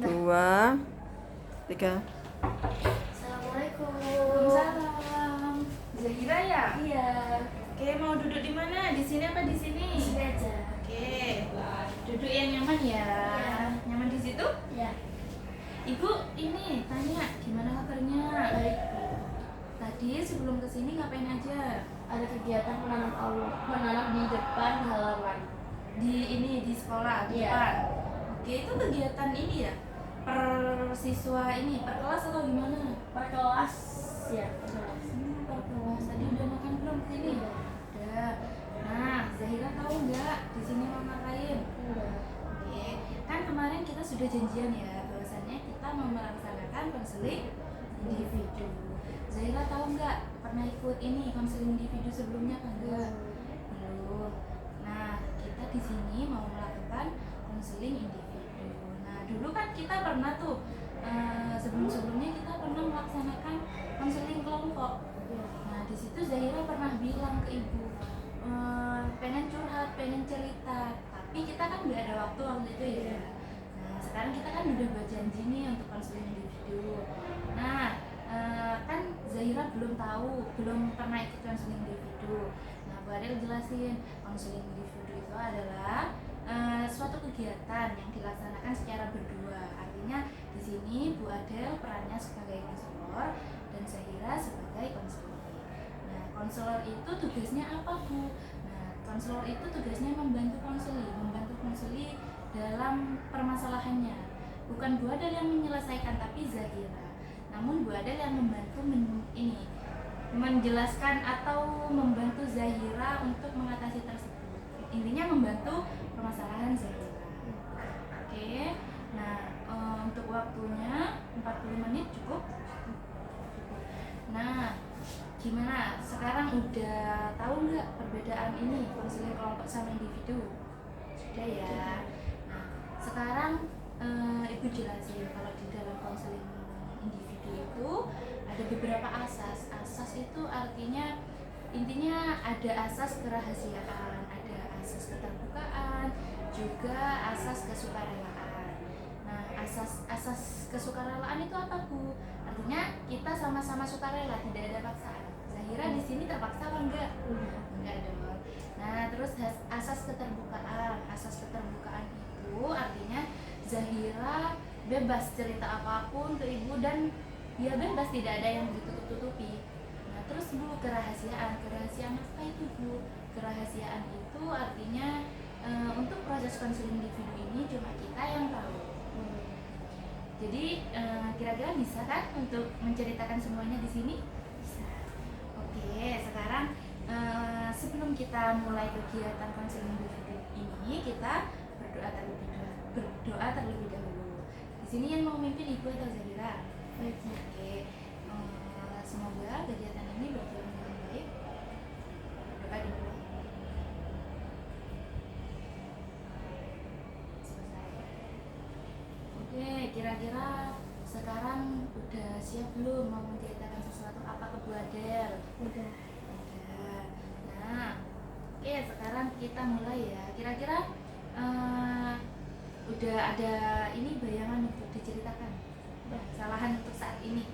dua, tiga. Assalamualaikum. Waalaikumsalam. Zahira ya? Iya. Oke, mau duduk di mana? Di sini apa di sini? Sini aja. Oke. Duduk yang nyaman ya. Iya. Nyaman di situ? Ya. Ibu, ini tanya gimana kabarnya? Baik. Tadi sebelum kesini ngapain aja? Ada kegiatan menanam di depan halaman. Di sekolah, di Iya. depan. Oke, itu kegiatan ini ya? Per siswa ini, per kelas atau gimana? Per kelas. Ya. Per kelas. Per kelas. Tadi udah makan belum kesini? Udah. Udah. Nah, Zahira tahu nggak di sini mau ngapain? Udah. Oke, kan kemarin kita sudah janjian ya bahwasannya kita mau melaksanakan konseling individu. Zahira tahu nggak pernah ikut ini konseling individu sebelumnya kan enggak? Belum. Nah, kita di sini mau melakukan konseling individu. Nah, dulu kan kita pernah tuh sebelum-sebelumnya kita pernah melaksanakan konseling kelompok. Nah, di situ Zahira pernah bilang ke ibu, pengen curhat, pengen cerita, tapi kita kan nggak ada waktu itu ya. Nah, sekarang kita kan udah buat janji nih untuk konseling individu. Nah, kan Zahira belum tahu, belum pernah ikut konseling individu. Nah, Bu Adel jelasin, konseling individu itu adalah suatu kegiatan yang dilaksanakan secara berdua. Artinya di sini Bu Adel perannya sebagai konselor dan Zahira sebagai konselor. Nah, konselor itu tugasnya apa, Bu? Nah, konselor itu tugasnya membantu konseli dalam permasalahannya. Bukan Bu Adel yang menyelesaikan, tapi Zahira. Namun Bu Adel yang membantu menjelaskan atau membantu Zahira untuk mengatasi tersebut. Intinya membantu permasalahan Zahira. Oke. Nah, untuk waktunya 40 menit cukup. Nah, gimana? Sekarang udah tahu nggak perbedaan ini konseling kelompok sama individu? Sudah ya. Nah, sekarang Ibu jelasin kalau di dalam konseling individu itu ada beberapa asas. Asas itu artinya intinya ada asas kerahasiaan, ada asas keterbukaan, juga asas kesukarelaan. Nah, asas kesukarelaan itu apa, Bu? Artinya kita sama-sama sukarela, tidak ada paksaan. Zahira di sini terpaksa apa enggak? Enggak dong. Nah, terus asas keterbukaan. Asas keterbukaan itu artinya Zahira bebas cerita apapun ke ibu dan dia bebas, tidak ada yang ditutup-tutupi. Nah, terus Bu, kerahasiaan apa itu, Bu? Kerahasiaan itu artinya untuk proses konseling individu ini cuma kita yang tahu. Jadi kira-kira bisa kan untuk menceritakan semuanya di sini? Bisa. Oke, sekarang sebelum kita mulai kegiatan konseling individu ini, kita berdoa terlebih dahulu. Di sini yang mau mimpin Ibu atau Zahira? Baik. Oke. Semoga kegiatan ini berjalan dengan baik. Berdoa dimulai. Selesai. Oke, kira-kira sekarang udah siap belum mau menceritakan sesuatu apa ke Bu Adel? Udah. Udah. Nah, oke, sekarang kita mulai ya. Kira-kira udah ada ini bayangan untuk diceritakan? Kesalahan untuk saat ini.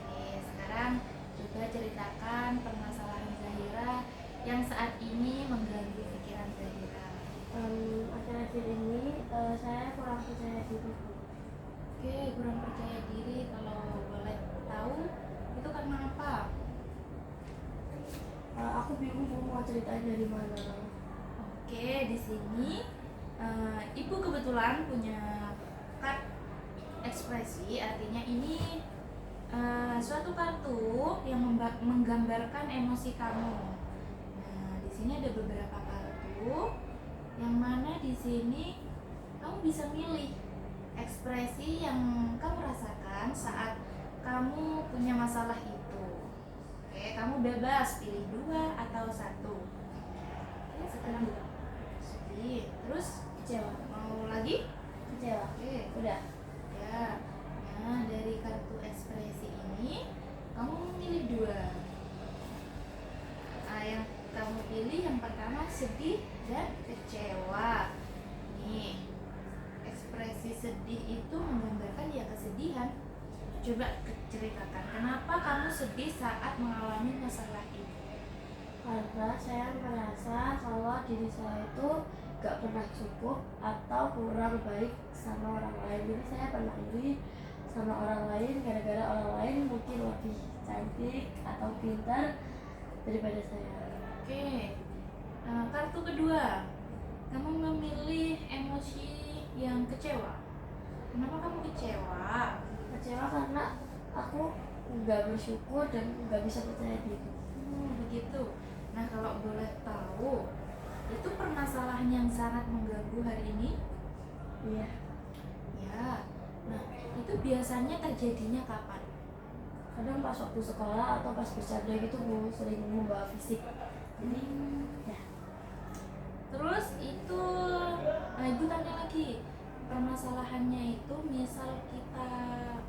Oke, sekarang coba ceritakan permasalahan Zahira yang saat ini mengganggu pikiran Zahira. Akhir-akhir ini saya kurang percaya diri. Oke, kurang percaya diri. Kalau boleh tahu itu karena apa? Aku bingung mau ceritain dari mana. Oke, di sini Ibu kebetulan punya kartu ekspresi, artinya ini suatu kartu yang menggambarkan emosi kamu. Nah, di sini ada beberapa kartu, yang mana di sini kamu bisa milih ekspresi yang kamu rasakan saat kamu punya masalah itu. Oke, kamu bebas pilih 2 atau 1. Oke, sekarang sedih, terus Kecewa. mau lagi? Kecewa. Oke, Udah. ya. Nah, dari kartu ekspresi ini kamu memilih 2. Yang kamu pilih yang pertama sedih dan kecewa. Nih, ekspresi sedih itu menggambarkan ya kesedihan. Coba ceritakan kenapa kamu sedih saat mengalami masalah ini. Karena saya merasa kalau diri saya itu gak pernah cukup atau kurang baik sama orang lain. Jadi saya pernah iri sama orang lain gara-gara orang lain mungkin lebih cantik atau pintar daripada saya. Oke, kartu kedua, kamu memilih emosi yang kecewa. Kenapa kamu kecewa? Kecewa karena aku nggak bersyukur dan nggak bisa percaya diri. Begitu. Nah, kalau boleh tahu, itu permasalahan yang sangat mengganggu hari ini? Iya. Ya. Nah, itu biasanya terjadinya kapan? Kadang pas waktu sekolah atau pas bercanda gitu Bu, sering membawa fisik. Jadi ya. Terus itu, nah ibu tanya lagi, permasalahannya itu misal kita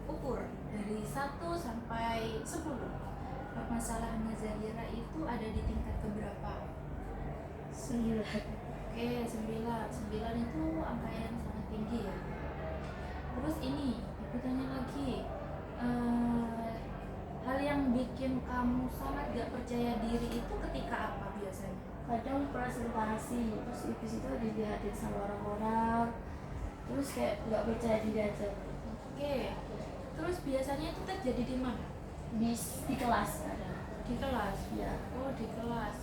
ukur dari 1 sampai 10, permasalahannya Zahira itu ada di tingkat keberapa? 9. Oke, 9. 9 itu angka yang sangat tinggi ya. Terus ini, ibu tanya lagi, hal yang bikin kamu sangat gak percaya diri itu ketika apa biasanya? Kadang presentasi, terus di situ dilihatin sama orang-orang, terus kayak nggak percaya diri aja. Oke, terus biasanya itu terjadi di mana? Di kelas ada. Di kelas? Ya. Oh, di kelas.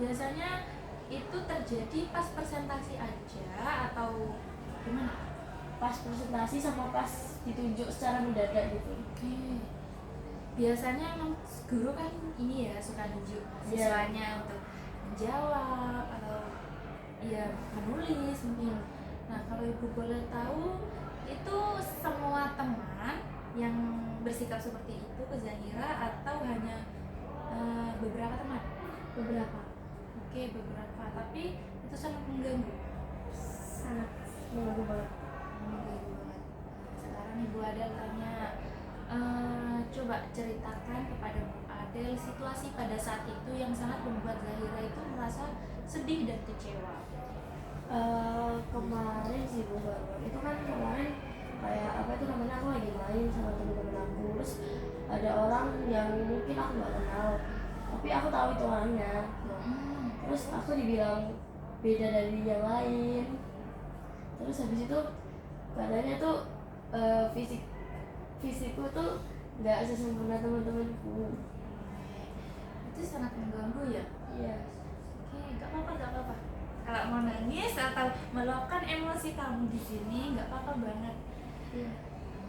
Biasanya itu terjadi pas presentasi aja atau gimana? Pas presentasi sama pas ditunjuk secara mendadak gitu. Oke. Biasanya emang guru kan ini ya suka nunjuk siswanya untuk menjawab atau ya menulis mungkin. Nah, kalau ibu boleh tahu, itu semua teman yang bersikap seperti itu ke Zahira atau hanya beberapa teman? Beberapa. Oke, beberapa, tapi itu sangat mengganggu. Sangat mengganggu banget. Mengganggu banget. Sekarang Ibu Adel tanya, coba ceritakan kepada Bu Adel situasi pada saat itu yang sangat membuat Zahira itu merasa sedih dan kecewa. Kemarin sih Bu baru. Itu kan kemarin kayak apa itu namanya, aku lagi main sama teman-teman aku, terus ada orang yang mungkin aku nggak kenal, tapi aku tahu itu orangnya. Terus aku dibilang beda dari yang lain. Terus habis itu katanya tuh fisikku tuh nggak sesempurna teman-temanku. Itu sangat mengganggu ya. Iya. Oke, nggak apa-apa. Kalau mau nangis atau meluapkan emosi kamu di sini nggak apa-apa banget. Iya.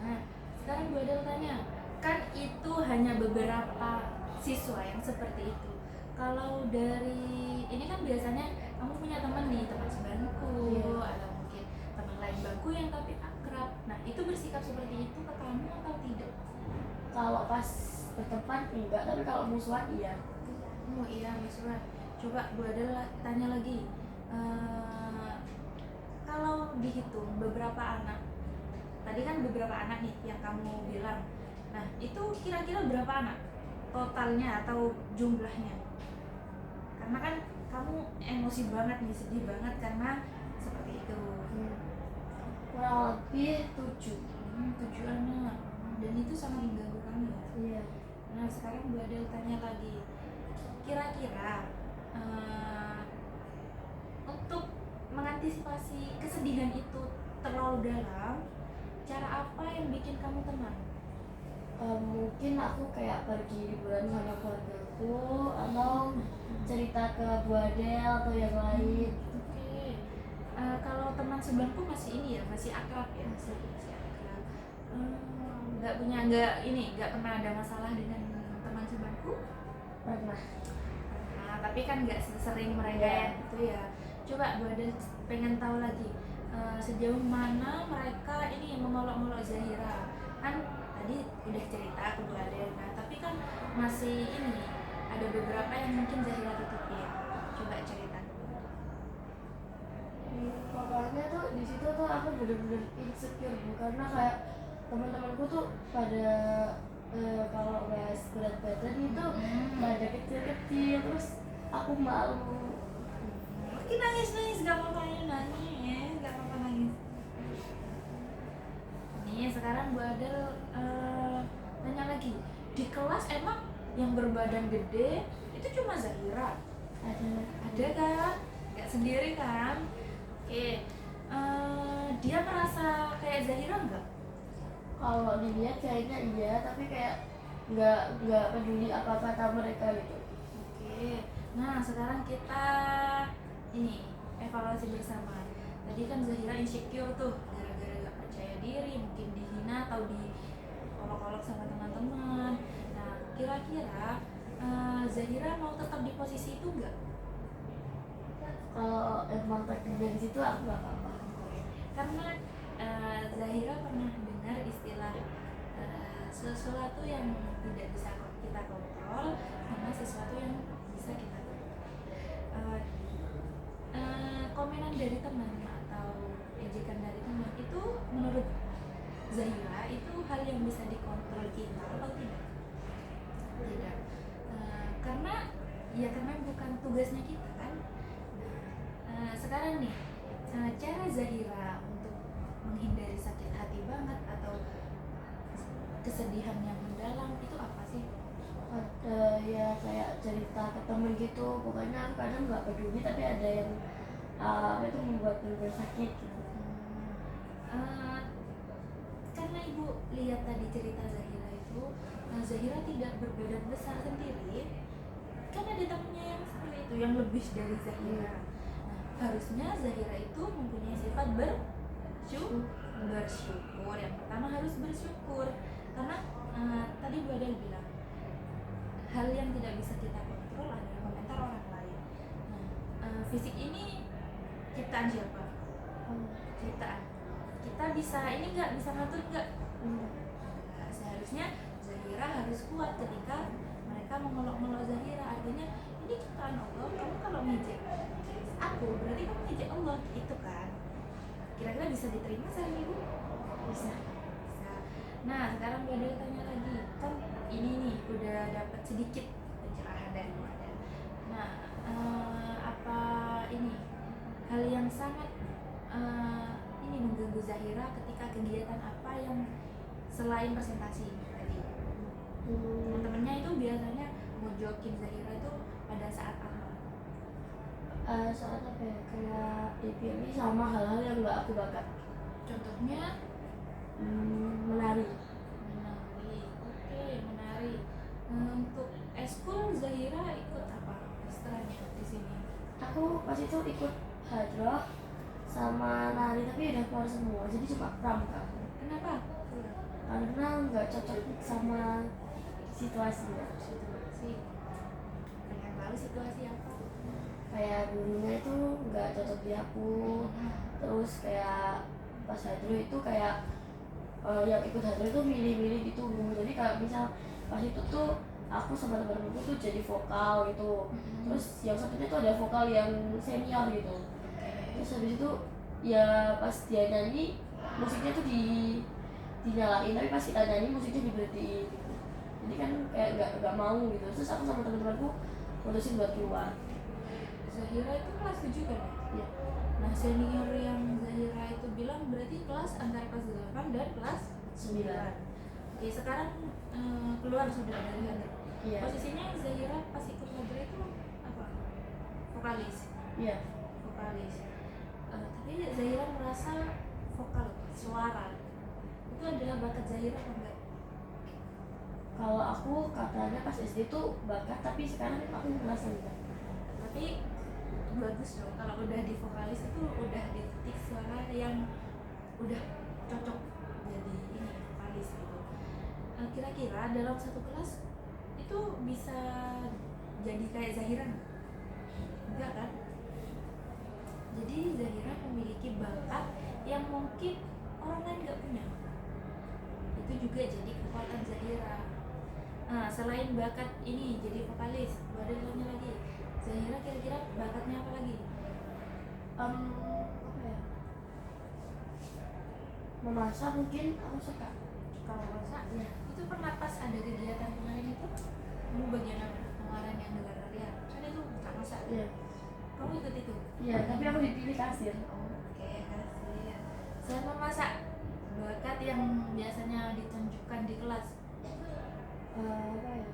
Nah, sekarang Bu Adel tanya, kan itu hanya beberapa siswa yang seperti itu. Kalau dari ini kan biasanya kamu punya teman nih, teman sebangku, atau mungkin teman lain bangku yang tapi akrab. Nah, itu bersikap seperti itu ke kamu atau tidak? Kalau pas berteman enggak, tapi kalau musuhan iya. Oh iya, musuhan. Coba Bu Adel tanya lagi. Kalau dihitung beberapa anak, tadi kan beberapa anak nih yang kamu bilang. Nah, itu kira-kira berapa anak totalnya atau jumlahnya? Karena kan kamu emosi banget nih, sedih banget karena seperti itu. Kurang lebih 7. 7 anak. Dan itu sangat mengganggu kamu ya? Iya. Nah, sekarang Bu Adel tanya lagi. Kira-kira untuk mengantisipasi kesedihan itu terlalu dalam, cara apa yang bikin kamu tenang? Mungkin aku kayak pergi liburan sama keluargaku atau cerita ke Bu Adel atau yang lain. Oke. Kalau teman sebangku masih ini ya, masih akrab ya, masih akrab. Nggak pernah ada masalah dengan teman sebangku? Pernah. Nah, tapi kan nggak sering mereka yang itu ya. Coba Bu Adel pengen tahu lagi, sejauh mana mereka ini mengolok-olok Zahira. Kan tadi udah cerita ke Bu Adel, nah tapi kan masih ini ada beberapa yang mungkin Zahira tutupin. Coba cerita. Pokoknya tuh di situ tuh aku bener-bener insecure Bu, karena kayak teman-temanku tuh pada kalau bahas berat badan itu pada kecil-kecil, terus aku malu. Nangis, gak apa-apa ya nangis, gak apa-apa nangis. sekarang Bu Adel tanya lagi, di kelas emang yang berbadan gede itu cuma Zahira? Ada kan? Nggak sendiri kan? Oke, dia merasa kayak Zahira nggak? Kalau dilihat kayaknya iya, tapi kayak nggak peduli apa kata mereka gitu. Oke, nah sekarang kita ini evaluasi bersama. Tadi kan Zahira insecure tuh gara-gara gak percaya diri, mungkin dihina atau diolok-olok sama teman-teman. Nah kira-kira Zahira mau tetap di posisi itu nggak? Kalau emang takdirnya di situ aku nggak apa-apa. Karena Zahira pernah dengar istilah sesuatu yang tidak bisa kita kontrol sama sesuatu yang bisa kita kontrol. Komenan dari teman atau ejekan dari teman itu menurut Zahira itu hal yang bisa dikontrol kita atau tidak? Tidak. Karena karena bukan tugasnya kita kan. Sekarang nih cara Zahira untuk menghindari sakit hati banget atau kesedihan yang mendalam itu apa sih? Ada ya kayak cerita ke temen gitu, pokoknya aku kadang nggak peduli tapi ada yang apa itu membuat benar sakit gitu. Karena ibu lihat tadi cerita Zahira itu, Zahira tidak berbadan besar sendiri, kan ada temennya yang seperti itu yang lebih dari Zahira. Nah, harusnya Zahira itu mempunyai sifat bersyukur. Yang pertama harus bersyukur karena tadi Bu Adel bilang hal yang tidak bisa kita kontrol adalah komentar orang lain. Nah, fisik ini ciptaan siapa? Ciptaan. Kita bisa ini nggak bisa ngatur nggak? Nah, seharusnya Zahira harus kuat ketika mereka mengolok-olok Zahira. Artinya ini ciptaan Allah. Kamu kalau ngejek aku berarti kamu ngejek Allah itu kan? Kira-kira bisa diterima sama ibu? Bisa. Nah sekarang Bu Adel tanya lagi, kan ini nih udah dapat sedikit pencerahan dari Bu Adel. Nah apa ini hal yang sangat ini mengganggu Zahira ketika kegiatan apa yang selain presentasi tadi? Teman-temannya itu biasanya mojokin Zahira itu pada saat apa? Saat apa ya, kayak dipilih sama hal-hal yang nggak aku bakat. Contohnya? Menari. Oke, menari. Untuk eskul Zahira ikut apa istilahnya di sini? Aku pas itu ikut hadroh sama nari tapi udah keluar semua, jadi cuma pramuka. Kenapa? Karena nggak cocok sama situasinya. Situasi. Pengen tahu situasi apa? Kayak gurunya itu nggak cocok di aku. Terus kayak pas hadroh itu kayak yang ikut hadroh itu milih-milih gitu. Jadi kalau misal pas itu tuh aku sama teman-temanku tuh jadi vokal gitu. Terus yang satunya tuh ada vokal yang senior gitu. Terus habis itu ya pas dia nyanyi musiknya tuh dinyalain, tapi pas kita nyanyi musiknya diberhentiin gitu. Jadi kan kayak nggak mau gitu. Terus aku sama teman-temanku mutusin buat keluar. Zahira itu kelas 7 kan? Iya. Nah senior yang Zahira itu bilang berarti kelas antara kelas 8 dan kelas 9. Oke sekarang keluar sudah dari hadroh. Iya. Posisinya Zahira pas ikut hadroh itu apa? Vokalis. Iya. Vokalis. Tapi Zahira merasa vokal, suara itu adalah bakat Zahira apa enggak? Kalau aku katanya pas SD tuh bakat, tapi sekarang aku merasa enggak. Tapi bagus dong kalau udah di vokalis itu udah dititik suara yang udah cocok jadi ini vokalis gitu. Kira-kira dalam satu kelas itu bisa jadi kayak Zahira nggak? Enggak kan? Jadi Zahira memiliki bakat yang mungkin orang lain nggak punya. Itu juga jadi kekuatan Zahira. Nah, selain bakat ini jadi vokalis, ada tanya lagi. Zahira kira-kira bakatnya apa lagi? Apa ya? Memasak mungkin aku suka. Kalau masak, ya. Itu pernah pas ada kegiatan kemarin itu, kamu bagian apa? Kemarin yang gelar ya, kan itu bukan masak. Iya. Kamu ikut itu? Iya, tapi aku dipilih kasir. Oke, kasih. Saya memasak bakat yang biasanya ditunjukkan di kelas? Apa ya?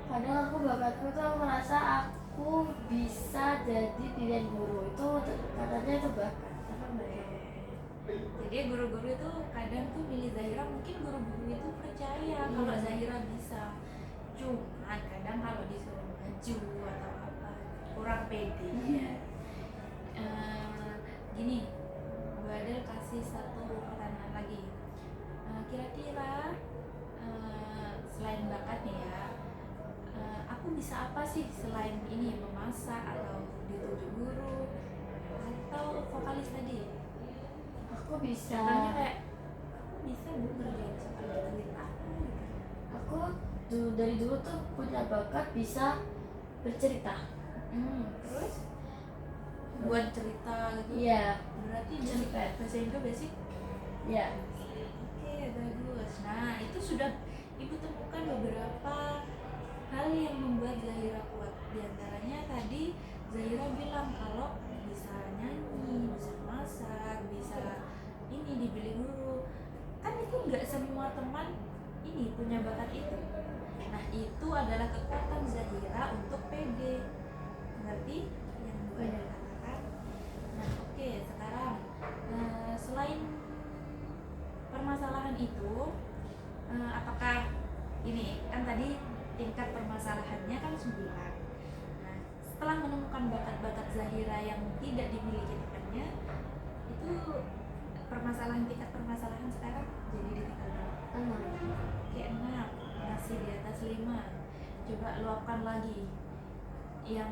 Kadang aku bakatku tuh merasa aku bisa jadi pilihan guru, itu katanya itu bakat. Apa enggak ya? Jadi guru-guru itu kadang tuh milih Zahira, mungkin guru-guru itu percaya kalau Zahira bisa. Cuman kadang kalau disuruh maju atau apa kurang pede. Gini, Bu Adel kasih satu pertanyaan lagi. Kira-kira selain bakat nih ya, aku bisa apa sih selain ini, memasak atau dituju guru atau vokalis tadi? Aku bisa. Contohnya kayak aku bisa Bu ngerjain soal gitu. Aku dari dulu tuh punya bakat bisa bercerita. Terus buat cerita gitu. Iya. Berarti Cerita. bahasa Indo basic. Iya. Oke, bagus. Nah, itu sudah Ibu temukan beberapa hal yang membuat Zahira kuat. Di antaranya tadi Zahira bilang kalau bisa nyanyi, bisa masak, bisa ini dibeli guru. Kan itu nggak semua teman ini punya bakat itu. Nah, itu adalah kekuatan Zahira untuk pede. Ngerti yang Bu Adel katakan? Nah, oke, sekarang selain permasalahan itu, apakah ini kan tadi tingkat permasalahannya kan 9. Nah, setelah menemukan bakat-bakat Zahira yang tidak dimiliki temannya, itu tingkat permasalahan sekarang jadi di tingkat berapa? 6. Oke, 6, masih di atas 5. Coba luapkan lagi yang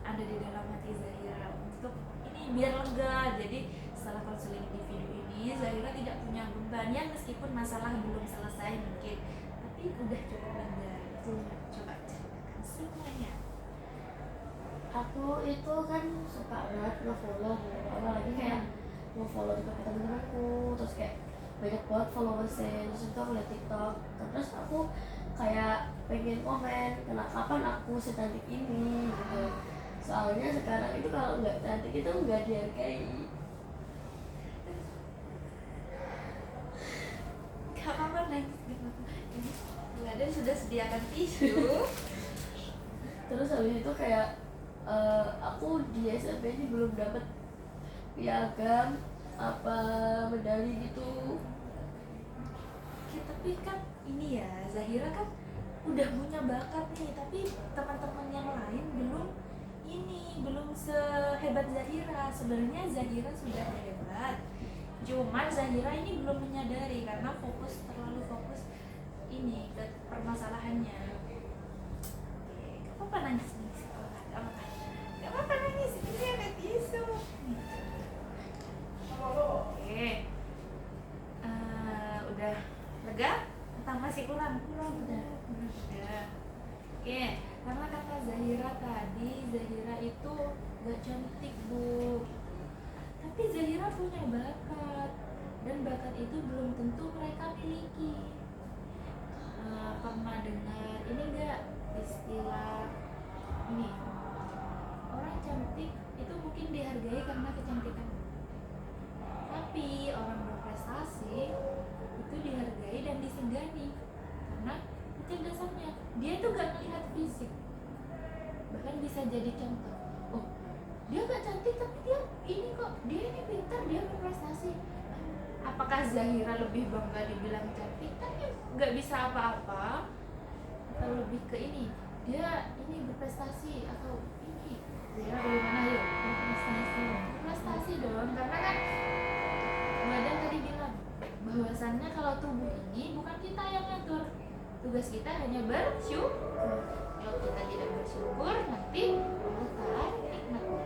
ada di dalam hati Zahira untuk ini biar lega. Jadi setelah konseling individu ini Zahira tidak punya beban ya, meskipun masalah belum selesai mungkin, tapi udah cukup lega. Coba ceritakan semuanya. Aku itu kan suka banget nge-follow, apalagi kayak nge-follow juga temen-temenku, terus kayak banyak banget followersnya. Terus itu aku liat TikTok, terus aku kayak pengen komen kapan aku secantik ini gitu. Soalnya sekarang itu kalau nggak cantik itu nggak dihargai. Kapan nangis gitu? Ini Bu Adel sudah sediakan tisu. Terus habis itu kayak aku di SMP ini belum dapet piagam apa medali gitu. Ya, tapi kan ini ya, Zahira kan udah punya bakat nih, tapi teman-teman yang lain belum sehebat Zahira. Sebenarnya Zahira sudah hebat, cuman Zahira ini belum menyadari karena terlalu fokus ini ke permasalahannya. Oke, gak apa-apa nangis gak apa-apa nangis, ini ada tisu. Oke, udah lega atau masih kurang? Udah. Oke, karena kata Zahira tadi, Zahira itu gak cantik Bu, tapi Zahira punya bakat, dan bakat itu belum tentu mereka miliki. Pernah dengar ini gak istilah ini, orang cantik itu mungkin dihargai karena kecantikan, tapi orang berprestasi itu dihargai dan disegani karena kecerdasannya. Dia tuh gak melihat fisik, bahkan bisa jadi contoh, oh dia gak cantik tapi dia ini kok, dia ini pintar, dia berprestasi. Apakah Zahira lebih bangga dibilang cantik tapi gak bisa apa-apa, atau lebih ke ini dia ini berprestasi, atau ini Zahira bagaimana? Yuk, berprestasi dong, karena kan badan tadi bilang bahwasannya kalau tubuh ini bukan kita yang ngatur, tugas kita hanya bersyukur. Kalau kita tidak bersyukur, nanti Allah taala nikmatnya.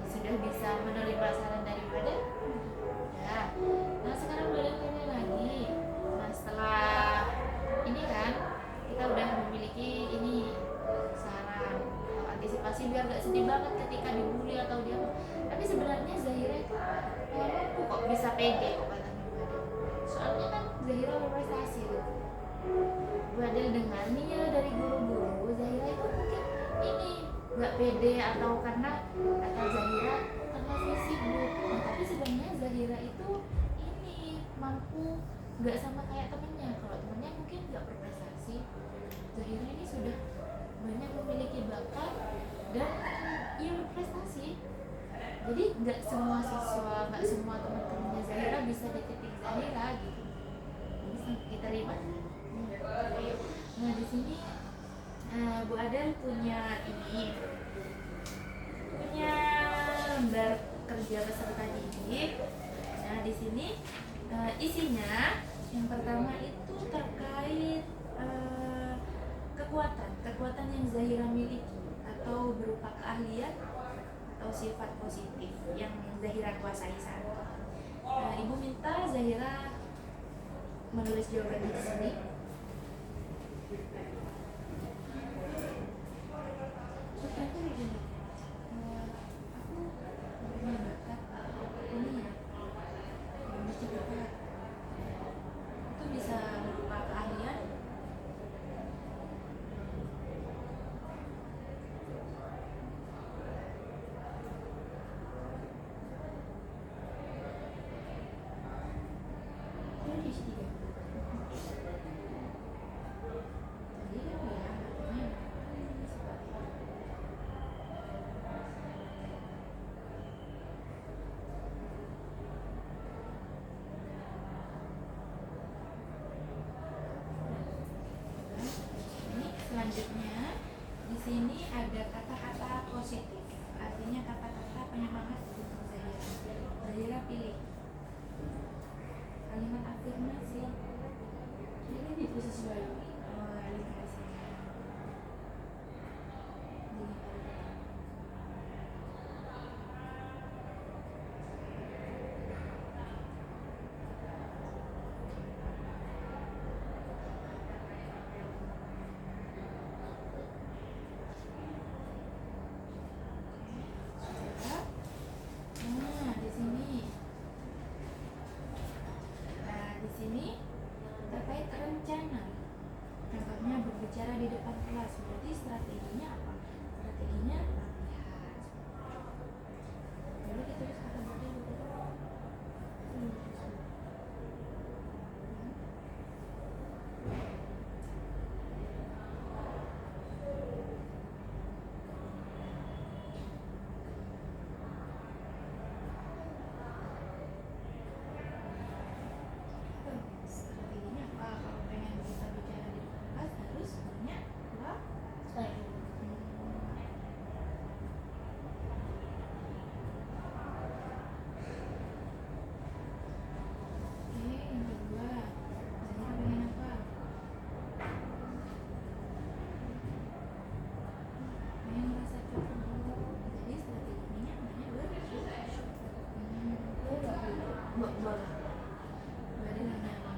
Sudah bisa menerima saran dari badan? Ya. Nah, sekarang badan tanya lagi. Nah, setelah ini kan kita udah memiliki ini saran atau antisipasi biar gak sedih banget ketika dibully atau dia. Tapi sebenarnya Zahira itu mampu kok, bisa pede kok katanya badan. Soalnya kan Zahira berprestasi gitu. Bu Adel dengar nih ya dari guru-guru, Zahira itu mungkin ini nggak pede atau karena kata Zahira karena saya sibuk. Nah, tapi sebenarnya Zahira itu ini mampu nggak sama kayak temennya. Kalau temennya mungkin nggak berprestasi, Zahira ini sudah banyak memiliki bakat dan ia berprestasi. Jadi nggak semua siswa, nggak semua teman-temannya Zahira bisa di titik Zahira gitu. Bisa diterima. Nah di sini Bu Adel punya lembar kerja peserta didik. Nah di sini isinya yang pertama itu terkait kekuatan yang Zahira miliki atau berupa keahlian atau sifat positif yang Zahira kuasai saat ini. Ibu minta Zahira menulis jawabannya di sini. Aku begini, aku punya bakat ini ya, mesti bakat. Itu bisa berupa keahlian. Ini di sini. Tadi kan ya, ini ini selanjutnya di sini ada kata-kata positif, artinya kata-kata penyemangat untuk Zahira. Zahira pilih kalimat afirmasi. Ini di posisi baru. Oh, ini kasih. Nah, di sini. Nah, di sini terkait rencana. Contohnya berbicara di depan kelas, berarti strateginya apa? Strateginya latihan. Lalu ditulis kata-kata beberapa. Strateginya apa? Kalau pengen bisa bicara di depan kelas harus punya apa? Oke, yang kedua, Zahira pengen apa? Pengen merasa cukup. Jadi strateginya namanya bersyukur. Boleh. Berarti hanya apa?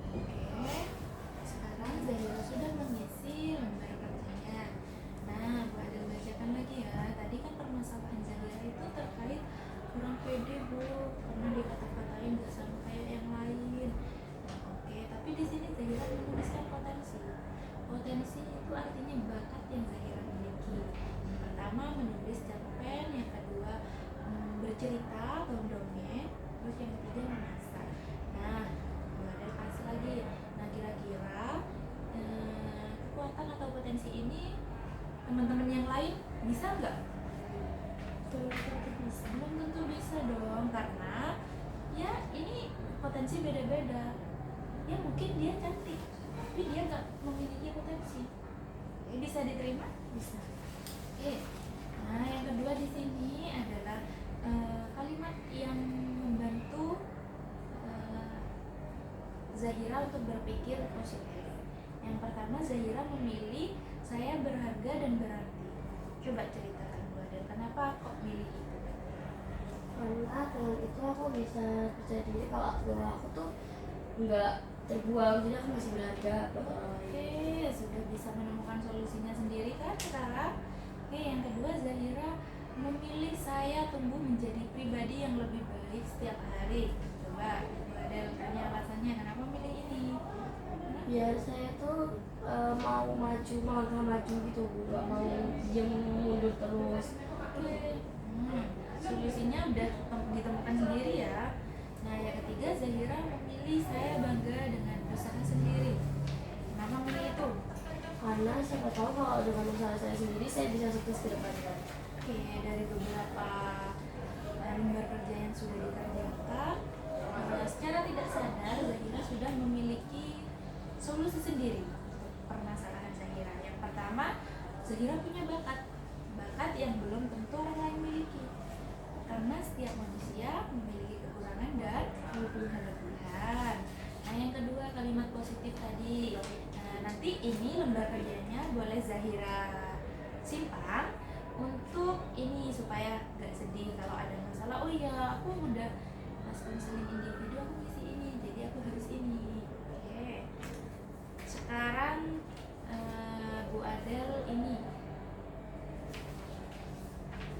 Oke, sekarang Zahira sudah mengisi lembar kerjanya. Nah, Bu Adel bacakan lagi ya. Tadi kan permasalahan Zahira itu terkait kurang pede Bu, karena dikata-katain gak sama kayak yang lain. Oke, tapi di sini Zahira menuliskan potensi. Potensi itu artinya bakat yang Zahira miliki. Yang pertama menulis cerpen, yang kedua bercerita atau mendongeng, terus yang ketiga memasak. Nah, Bu Adel kasih lagi. Nah, kira-kira kekuatan atau potensi ini teman-teman yang lain bisa nggak? Belum tentu bisa dong, karena ya ini potensi beda-beda. Ya mungkin dia cantik, tapi dia nggak memiliki potensi. Bisa diterima? Bisa. Oke. Nah, yang kedua di sini adalah kalimat yang Zahira untuk berpikir positif. Yang pertama, Zahira memilih saya berharga dan berarti. Coba ceritakan Bu Adel, kenapa kok milih itu? Karena dengan itu aku bisa percaya diri kalau aku tuh nggak terbuang, jadi aku masih berharga buat orang lain. Oke, sudah bisa menemukan solusinya sendiri kan sekarang? Oke, yang kedua, Zahira memilih saya tumbuh menjadi pribadi yang lebih baik setiap hari. Coba Bu Adel tanya alasannya kenapa milih ini? Biar saya tuh mau maju, melangkah maju gitu, nggak mau diem mundur terus. Oke, solusinya udah ditemukan sendiri ya. Nah, yang ketiga, Zahira memilih saya bangga dengan usaha sendiri. Kenapa milih itu? Karena siapa tahu kalau dengan usaha saya sendiri saya bisa sukses ke depannya. Oke, dari beberapa lembar kerja yang sudah dikerjakan, secara tidak sadar Zahira sudah memiliki solusi sendiri permasalahan Zahira. Yang pertama, Zahira punya bakat yang belum tentu orang lain miliki. Karena setiap manusia memiliki kekurangan dan kelebihan. Nah, yang kedua, kalimat positif tadi. Nah, nanti ini lembar kerjanya boleh Zahira simpan untuk ini supaya gak sedih kalau ada masalah. Oh iya, aku udah pas konseling individu aku ngisi ini, jadi aku harus ini. Oke. Sekarang Bu Adel ini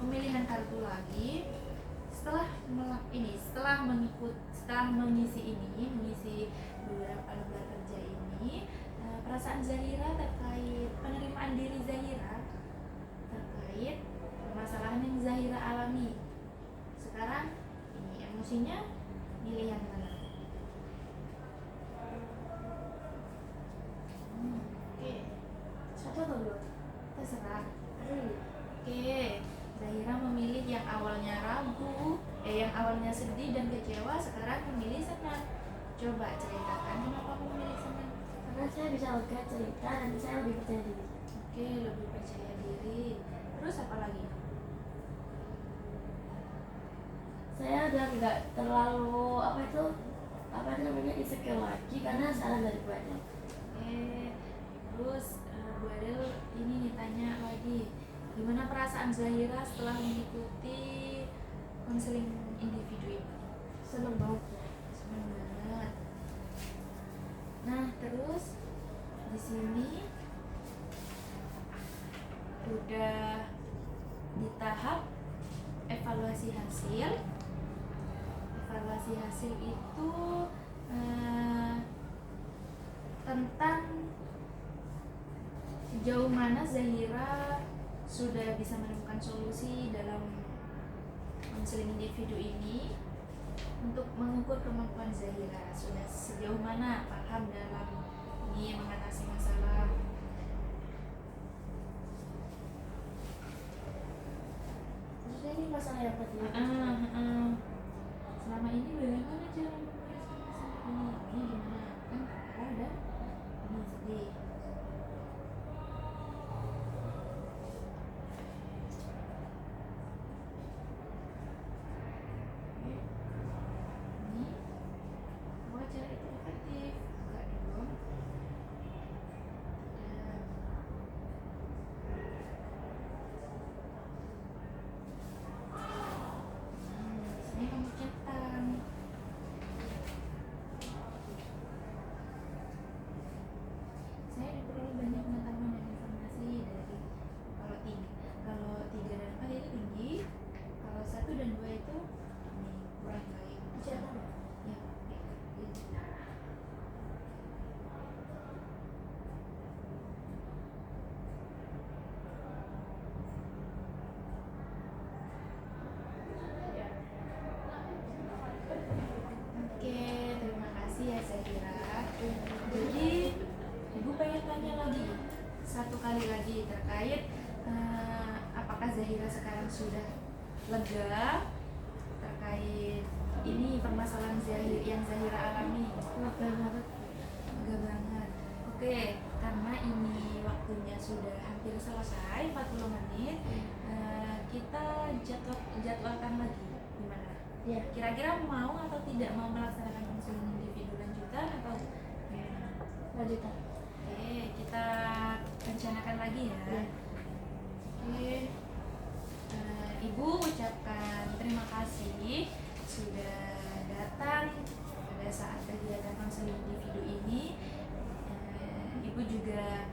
pemilihan kartu lagi. Setelah mengisi beberapa lembar kerja ini, perasaan Zahira terkait penerimaan diri Zahira terkait permasalahan yang Zahira alami. Sekarang ini emosinya milih yang mana? Oke, Satu atau dua? terserah. Oke, Zahira memilih yang awalnya yang awalnya sedih dan kecewa, sekarang memilih senang. Coba ceritakan kenapa memilih senang. Karena saya bisa lega cerita dan saya lebih percaya diri. Oke, lebih percaya diri. Terus apa lagi? Saya udah nggak terlalu apa itu namanya insecure lagi karena saran dari Bu Adel. Terus Bu Adel ini nih tanya lagi, gimana perasaan Zahira setelah mengikuti konseling individu ini? Seneng banget. Senang banget. Nah, terus di sini udah di tahap evaluasi hasil. Evaluasi hasil itu tentang sejauh mana Zahira sudah bisa menemukan solusi dalam konseling individu ini. Untuk mengukur kemampuan Zahira, sudah sejauh mana paham dalam ini mengatasi masalah. Maksudnya ini masalah yang tadi. Selama ini bagaimana cara membereskan masalah ini? Ini gimana? Kan ada ini sedih. Ini apakah cara itu efektif? Enggak dong. Tidak. Ini kamu cetam. Saya diperoleh banyak pengetahuan dan informasi dari kalau tiga dan empat itu tinggi, kalau satu dan dua itu ini kurang baik. Cetam. Ya, ya. Oke, terima kasih ya Zahira. Jadi Ibu pengen tanya lagi satu kali lagi terkait apakah Zahira sekarang sudah lega terkait ini permasalahan yang Zahira alami? Lega banget. Lega banget. Oke, karena ini waktunya sudah hampir selesai 40 menit, kita jadwalkan lagi gimana? Ya. Kira-kira mau atau tidak mau melaksanakan konseling individu lanjutan? lanjutan atau gimana? Lanjutan. Oke, kita rencanakan lagi ya. Iya. Oke, Ibu ucapkan terima kasih sudah datang pada saat kegiatan konseling individu ini. Ibu juga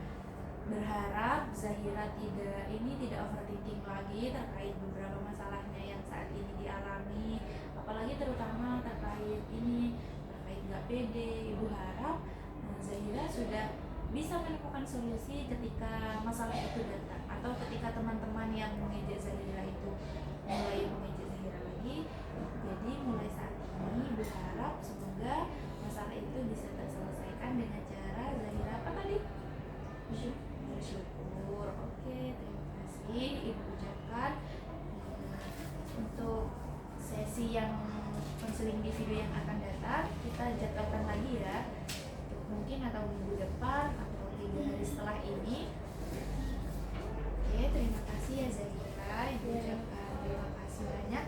berharap Zahira tidak overthinking lagi terkait beberapa masalahnya yang saat ini dialami, apalagi terutama terkait nggak pede. Ibu harap Zahira sudah bisa menemukan solusi ketika masalah itu datang, atau ketika teman-teman yang mengejek Zahira itu mulai mengejek Zahira lagi. Jadi mulai saat ini Ibu harap semoga masalah itu bisa terselesaikan dengan cara Zahira apa tadi? Bersyukur. Oke, terima kasih Ibu ucapkan. Untuk sesi yang konseling individu yang akan datang kita jadwalkan lagi ya, mungkin atau minggu depan atau 3 hari setelah ini. Oke, terima kasih ya Zahira, Ibu ucapkan terima kasih banyak.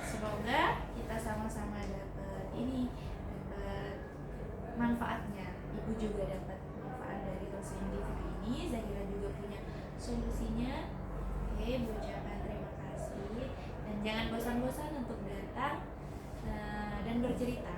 Semoga kita sama-sama dapat manfaatnya. Ibu juga dapat manfaat dari konseling individu ini. Zahira juga punya solusinya. Oke, Ibu ucapkan terima kasih dan jangan bosan-bosan untuk datang dan bercerita.